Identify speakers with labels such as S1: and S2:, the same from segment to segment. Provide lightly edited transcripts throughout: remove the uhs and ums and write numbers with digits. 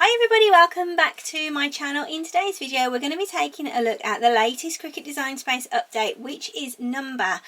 S1: Hi everybody, welcome back to my channel. In today's video we're going to be taking a look at the latest Cricut Design Space update, which is number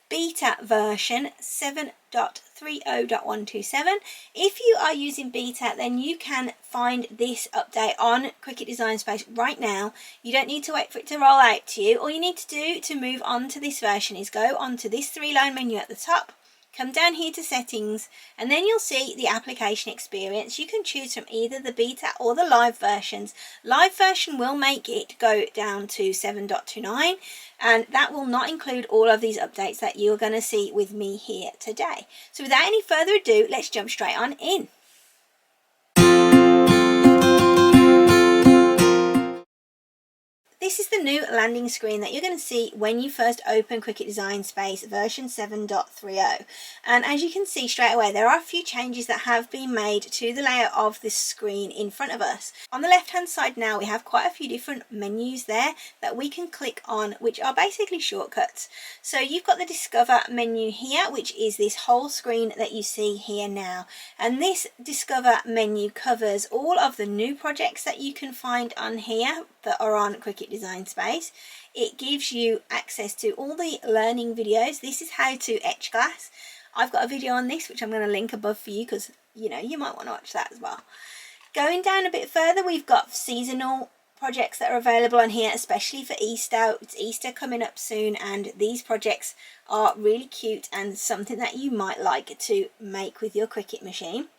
S1: beta version 7.30.127. If you are using beta, then you can find this update on Cricut Design Space right now. You don't need to wait for it to roll out to you. All you need to do to move on to this version is go onto this three-line menu at the top, come down here to settings, and then you'll see the application experience. You can choose from either the beta or the live versions. Live version will make it go down to 7.29, and that will not include all of these updates that you're going to see with me here today. So without any further ado, let's jump straight on in. This is the new landing screen that you're going to see when you first open Cricut Design Space version 7.30. And as you can see straight away, there are a few changes that have been made to the layout of this screen in front of us. On the left hand side now, we have quite a few different menus there that we can click on, which are basically shortcuts. So you've got the Discover menu here, which is this whole screen that you see here now. And this Discover menu covers all of the new projects that you can find on here that are on Cricut Design Space. It gives you access to all the learning videos. This is how to etch glass. I've got a video on this which I'm going to link above for you because you might want to watch that as well. Going down a bit further, we've got seasonal projects that are available on here, especially for Easter. It's Easter coming up soon, and these projects are really cute and something that you might like to make with your Cricut machine.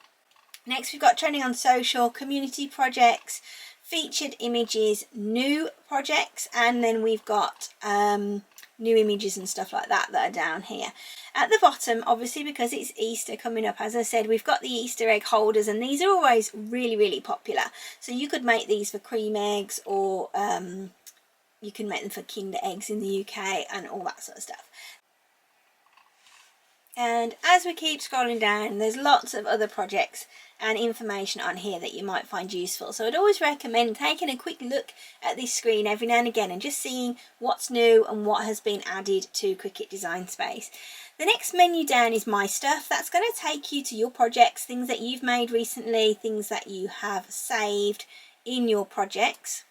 S1: Next, we've got trending on social, community projects, featured images, new projects, and then we've got new images and stuff like that are down here. At the bottom, obviously because it's Easter coming up, as I said, we've got the Easter egg holders, and these are always really popular. So you could make these for cream eggs, or you can make them for Kinder eggs in the UK and all that sort of stuff. And as we keep scrolling down, there's lots of other projects and information on here that you might find useful. So I'd always recommend taking a quick look at this screen every now and again and just seeing what's new and what has been added to Cricut Design Space. The next menu down is My Stuff. That's going to take you to your projects, things that you've made recently, things that you have saved in your projects.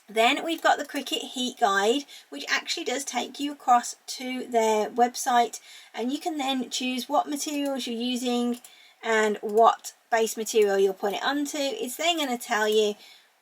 S1: Then we've got the Cricut Heat Guide, which actually does take you across to their website, and you can then choose what materials you're using and what base material you'll put it onto. It's then going to tell you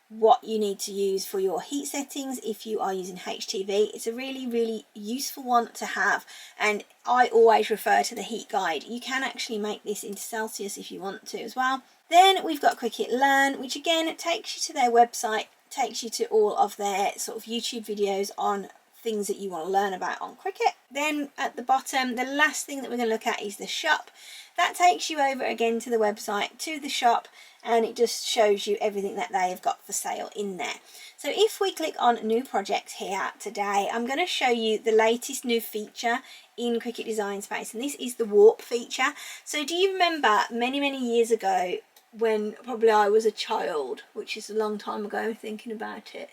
S1: what you need to use for your heat settings if you are using HTV. It's a really useful one to have, and I always refer to the Heat Guide. You can actually make this into Celsius if you want to as well. Then we've got Cricut Learn, which again takes you to their website, takes you to all of their sort of YouTube videos on things that you want to learn about on Cricut. Then at the bottom, the last thing that we're going to look at is the shop. That takes you over again to the website, to the shop, and it just shows you everything that they have got for sale in there. So if we click on new projects here today, I'm going to show you the latest new feature in Cricut Design Space, and this is the warp feature. So do you remember many years ago, when probably I was a child, which is a long time ago thinking about it,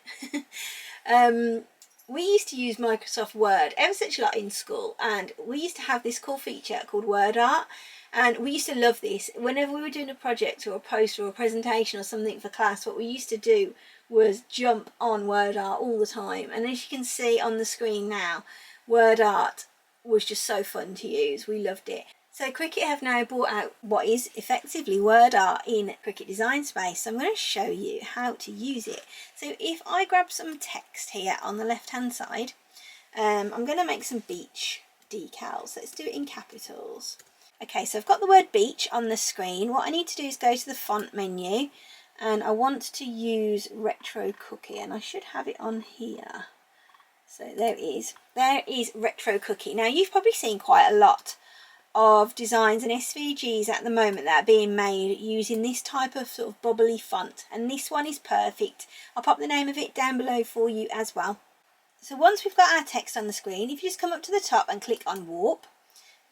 S1: we used to use Microsoft Word ever such a lot in school, and we used to have this cool feature called Word Art, and we used to love this. Whenever we were doing a project or a poster or a presentation or something for class, what we used to do was jump on Word Art all the time. And as you can see on the screen now, Word Art was just so fun to use. We loved it. So Cricut have now brought out what is effectively Word Art in Cricut Design Space. So I'm going to show you how to use it. So if I grab some text here on the left hand side, I'm going to make some beach decals. Let's do it in capitals. Okay, so I've got the word beach on the screen. What I need to do is go to the font menu, and I want to use Retro Cookie, and I should have it on here. So there it is. There is Retro Cookie. Now you've probably seen quite a lot of designs and SVGs at the moment that are being made using this type of sort of bubbly font, and this one is perfect. I'll pop the name of it down below for you as well. So once we've got our text on the screen, if you just come up to the top and click on Warp,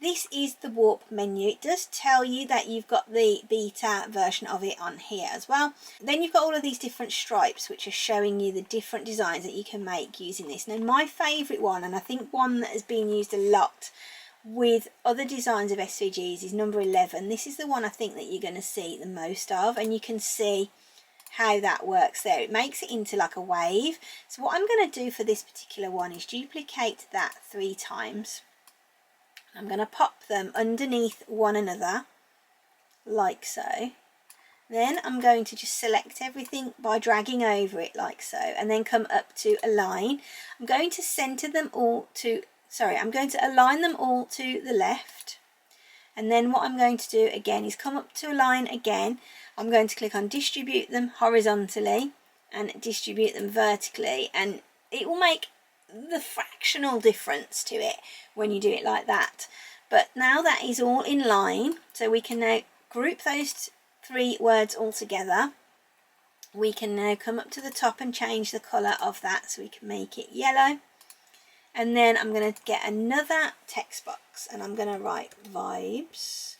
S1: this is the warp menu. It does tell you that you've got the beta version of it on here as well. Then you've got all of these different stripes which are showing you the different designs that you can make using this. Now my favourite one, and I think one that has been used a lot, with other designs of SVGs is number 11. This is the one I think that you're going to see the most of, and you can see how that works there. It makes it into like a wave. So what I'm going to do for this particular one is duplicate that 3 times. I'm going to pop them underneath one another like so. Then I'm going to just select everything by dragging over it like so, and then come up to align. I'm going to center them all to, I'm going to align them all to the left. And then what I'm going to do again is come up to align again. I'm going to click on distribute them horizontally and distribute them vertically, and it will make the fractional difference to it when you do it like that. But now that is all in line, so we can now group those 3 words all together. We can now come up to the top and change the colour of that, so we can make it yellow. And then I'm going to get another text box, and I'm going to write vibes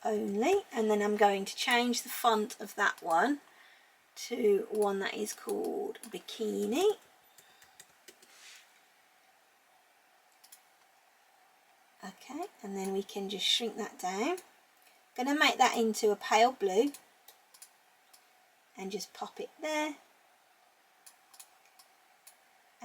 S1: only, and then I'm going to change the font of that one to one that is called bikini. Okay, and then we can just shrink that down. I'm going to make that into a pale blue and just pop it there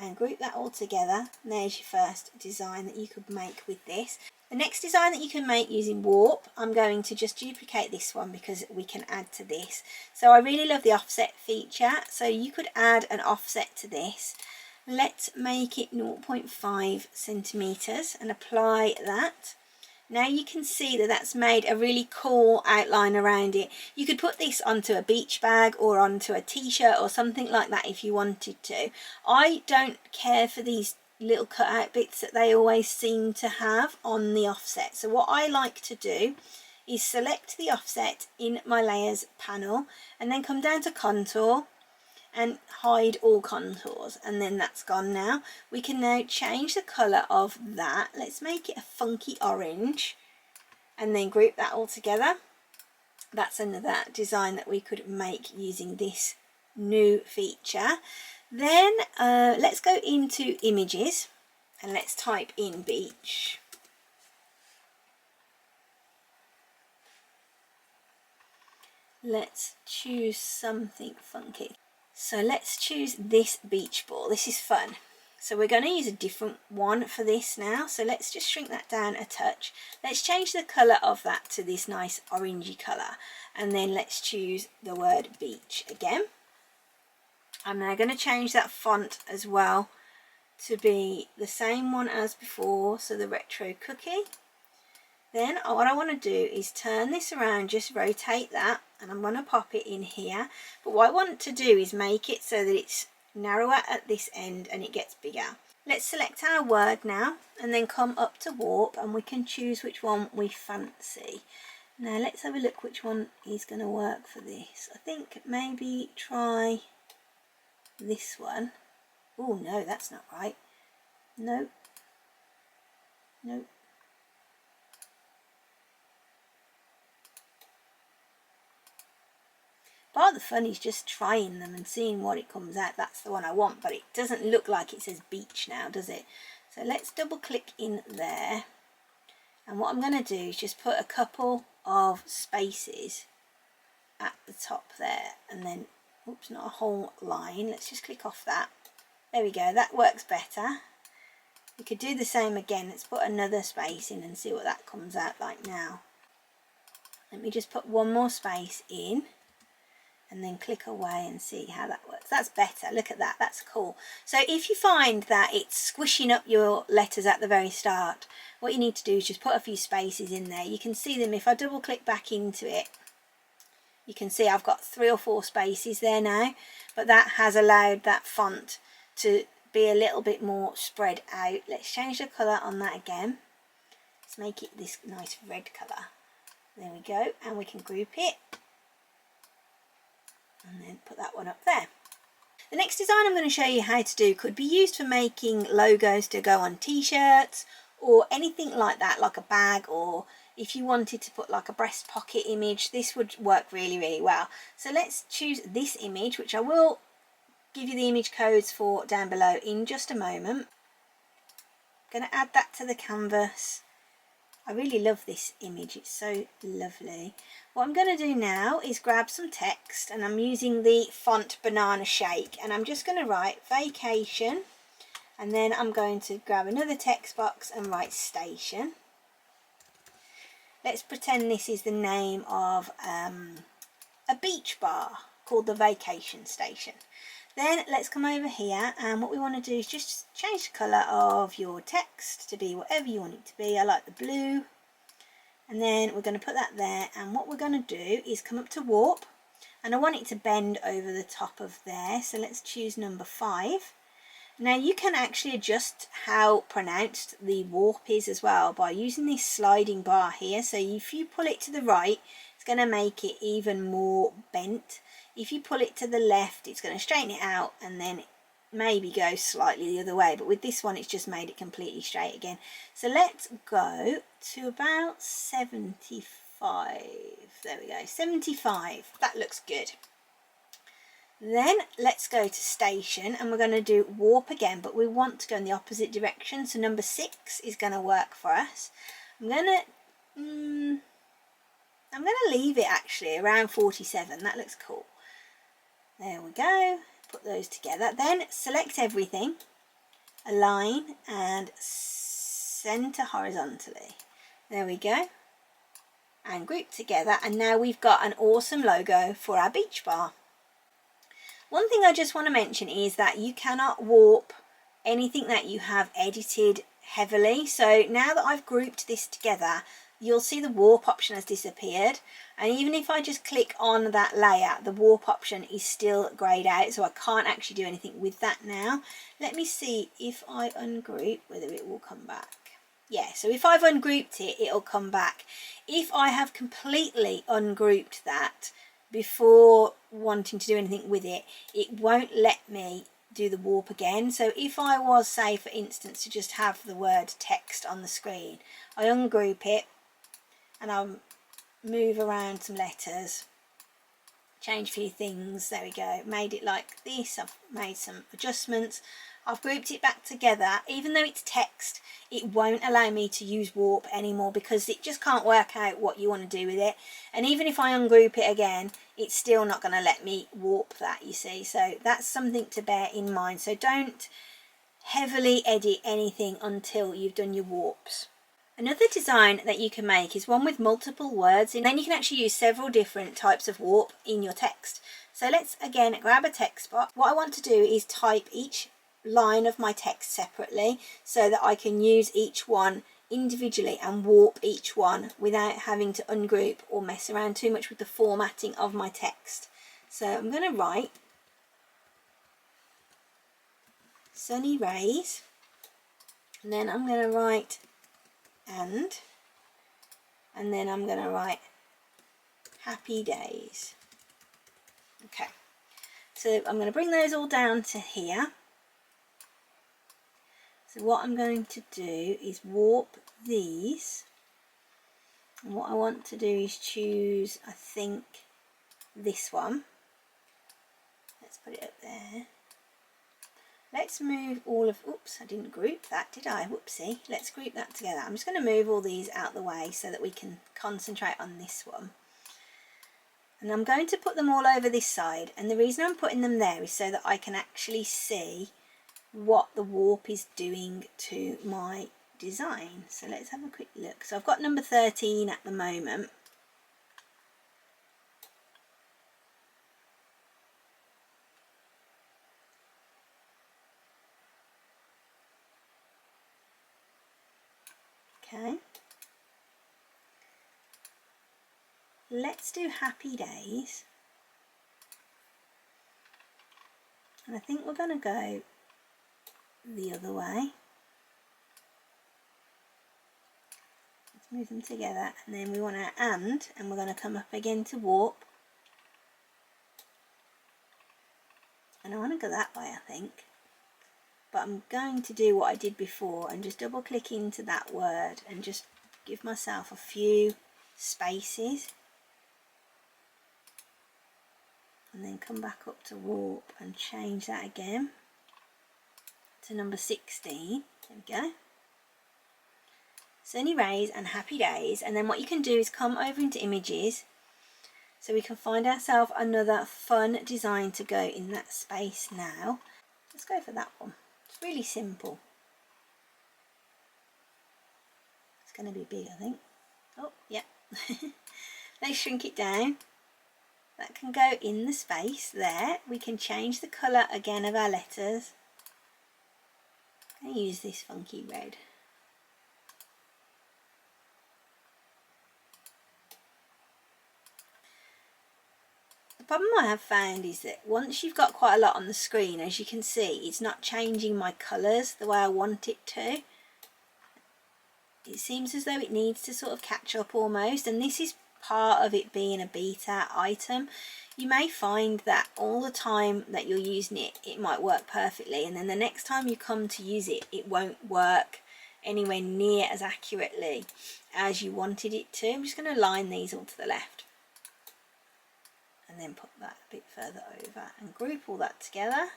S1: and group that all together. And there's your first design that you could make with this. The next design that you can make using warp, I'm going to just duplicate this one because we can add to this. So I really love the offset feature, so you could add an offset to this. Let's make it 0.5 centimeters and apply that. Now you can see that that's made a really cool outline around it. You could put this onto a beach bag or onto a t-shirt or something like that if you wanted to. I don't care for these little cut out bits that they always seem to have on the offset. So what I like to do is select the offset in my layers panel and then come down to contour and hide all contours, and then that's gone now. We can now change the colour of that. Let's make it a funky orange and then group that all together. That's another design that we could make using this new feature. Then let's go into images and let's type in beach. Let's choose something funky. So let's choose this beach ball. This is fun. So we're going to use a different one for this now. So let's just shrink that down a touch. Let's change the colour of that to this nice orangey colour. And then let's choose the word beach again. I'm now going to change that font as well to be the same one as before, so the retro cookie. Then what I want to do is turn this around, just rotate that, and I'm going to pop it in here. But what I want to do is make it so that it's narrower at this end and it gets bigger. Let's select our word now and then come up to warp, and we can choose which one we fancy. Now let's have a look which one is going to work for this. I think maybe try this one. Oh no, that's not right. No. Part of the fun is just trying them and seeing what it comes out. That's the one I want, but it doesn't look like it says beach now, does it? So let's double click in there. And what I'm going to do is just put a couple of spaces at the top there, and then, oops, not a whole line. Let's just click off that. There we go, that works better. We could do the same again. Let's put another space in and see what that comes out like now. Let me just put one more space in and then click away and see how that works. That's better. Look at that. That's cool. So if you find that it's squishing up your letters at the very start, what you need to do is just put a few spaces in there. You can see them if I double click back into it. You can see I've got 3 or 4 spaces there now, but that has allowed that font to be a little bit more spread out. Let's change the colour on that again. Let's make it this nice red colour. There we go, and we can group it and then put that one up there. The next design I'm going to show you how to do could be used for making logos to go on t-shirts or anything like that, like a bag, or if you wanted to put like a breast pocket image, this would work really, really well. So let's choose this image, which I will give you the image codes for down below in just a moment. going to add that to the canvas. I really love this image, it's so lovely. What I'm going to do now is grab some text, and I'm using the font Banana Shake, and I'm just going to write vacation, and then I'm going to grab another text box and write station. Let's pretend this is the name of a beach bar called the Vacation Station. Then let's come over here, and what we want to do is just change the colour of your text to be whatever you want it to be. I like the blue. And then we're going to put that there, and what we're going to do is come up to warp, and I want it to bend over the top of there, so let's choose number 5. Now you can actually adjust how pronounced the warp is as well by using this sliding bar here. So if you pull it to the right, it's going to make it even more bent. If you pull it to the left, it's going to straighten it out and then maybe go slightly the other way, but with this one it's just made it completely straight again. So let's go to about 75. There we go, 75. That looks good. Then let's go to station, and we're going to do warp again, but we want to go in the opposite direction, so number 6 is going to work for us. I'm going to leave it actually around 47. That looks cool. There we go. Put those together, then select everything, align and center horizontally. There we go, and group together, and now we've got an awesome logo for our beach bar. One thing I just want to mention is that you cannot warp anything that you have edited heavily. So now that I've grouped this together, you'll see the warp option has disappeared, and even if I just click on that layer, the warp option is still greyed out, so I can't actually do anything with that now. Let me see if I ungroup whether it will come back. Yeah, so if I've ungrouped it, it'll come back. If I have completely ungrouped that before wanting to do anything with it, it won't let me do the warp again. So if I was, say for instance, to just have the word text on the screen, I ungroup it and I'll move around some letters, change a few things, there we go, made it like this, I've made some adjustments, I've grouped it back together. Even though it's text, it won't allow me to use warp anymore because it just can't work out what you want to do with it. And even if I ungroup it again, it's still not going to let me warp that, you see. So that's something to bear in mind. So don't heavily edit anything until you've done your warps. Another design that you can make is one with multiple words, and then you can actually use several different types of warp in your text. So let's again grab a text box. What I want to do is type each line of my text separately so that I can use each one individually and warp each one without having to ungroup or mess around too much with the formatting of my text. So I'm going to write sunny rays, and then I'm going to write and then I'm going to write happy days. Okay, so I'm going to bring those all down to here. So what I'm going to do is warp these, and what I want to do is choose, I think, this one. Let's put it up there. Let's move all of, oops, I didn't group that, did I? Whoopsie. Let's group that together. I'm just going to move all these out the way so that we can concentrate on this one. And I'm going to put them all over this side, and the reason I'm putting them there is so that I can actually see what the warp is doing to my design. So let's have a quick look. So I've got number 13 at the moment. Okay, let's do happy days, and I think we're going to go the other way. Let's move them together, and then we want to and we're going to come up again to warp, and I want to go that way, I think. But I'm going to do what I did before and just double click into that word and just give myself a few spaces, and then come back up to warp and change that again to number 16. There we go. sunny rays and happy days. And then what you can do is come over into images, so we can find ourselves another fun design to go in that space now. Let's go for that one. It's really simple. It's going to be big, I think. Oh, yeah. Let's shrink it down. That can go in the space there. We can change the colour again of our letters. I'm going to use this funky red. The problem I have found is that once you've got quite a lot on the screen, as you can see, it's not changing my colours the way I want it to. It seems as though it needs to sort of catch up almost, and this is part of it being a beta item. You may find that all the time that you're using it, it might work perfectly, and then the next time you come to use it, it won't work anywhere near as accurately as you wanted it to. I'm just going to line these all to the left and then put that a bit further over and group all that together.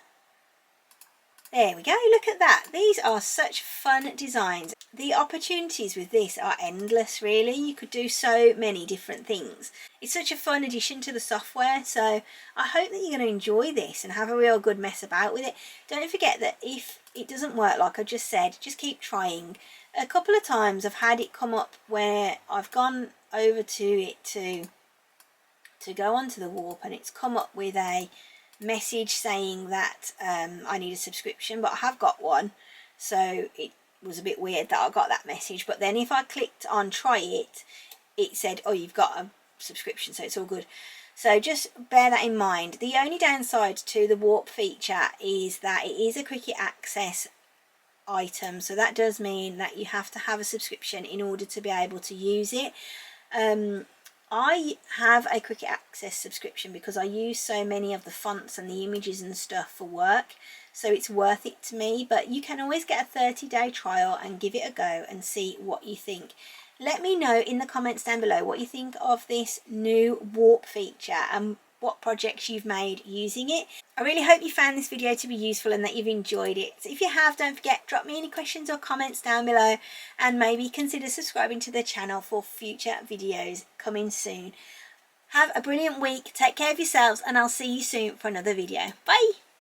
S1: There we go, look at that. These are such fun designs. The opportunities with this are endless, really. You could do so many different things. It's such a fun addition to the software, so I hope that you're going to enjoy this and have a real good mess about with it. Don't forget that if it doesn't work, like I just said, just keep trying. A couple of times I've had it come up where I've gone over to it to go onto the warp, and it's come up with a message saying that I need a subscription, but I have got one, so it was a bit weird that I got that message. But then if I clicked on try it, it said, oh, you've got a subscription, so it's all good. So just bear that in mind. The only downside to the warp feature is that it is a Cricut Access item, so that does mean that you have to have a subscription in order to be able to use it. I have a Cricut Access subscription because I use so many of the fonts and the images and stuff for work, so it's worth it to me. But you can always get a 30-day trial and give it a go and see what you think. Let me know in the comments down below what you think of this new warp feature and what projects you've made using it. I really hope you found this video to be useful and that you've enjoyed it. So if you have, don't forget, drop me any questions or comments down below, and maybe consider subscribing to the channel for future videos coming soon. Have a brilliant week, take care of yourselves, and I'll see you soon for another video. Bye!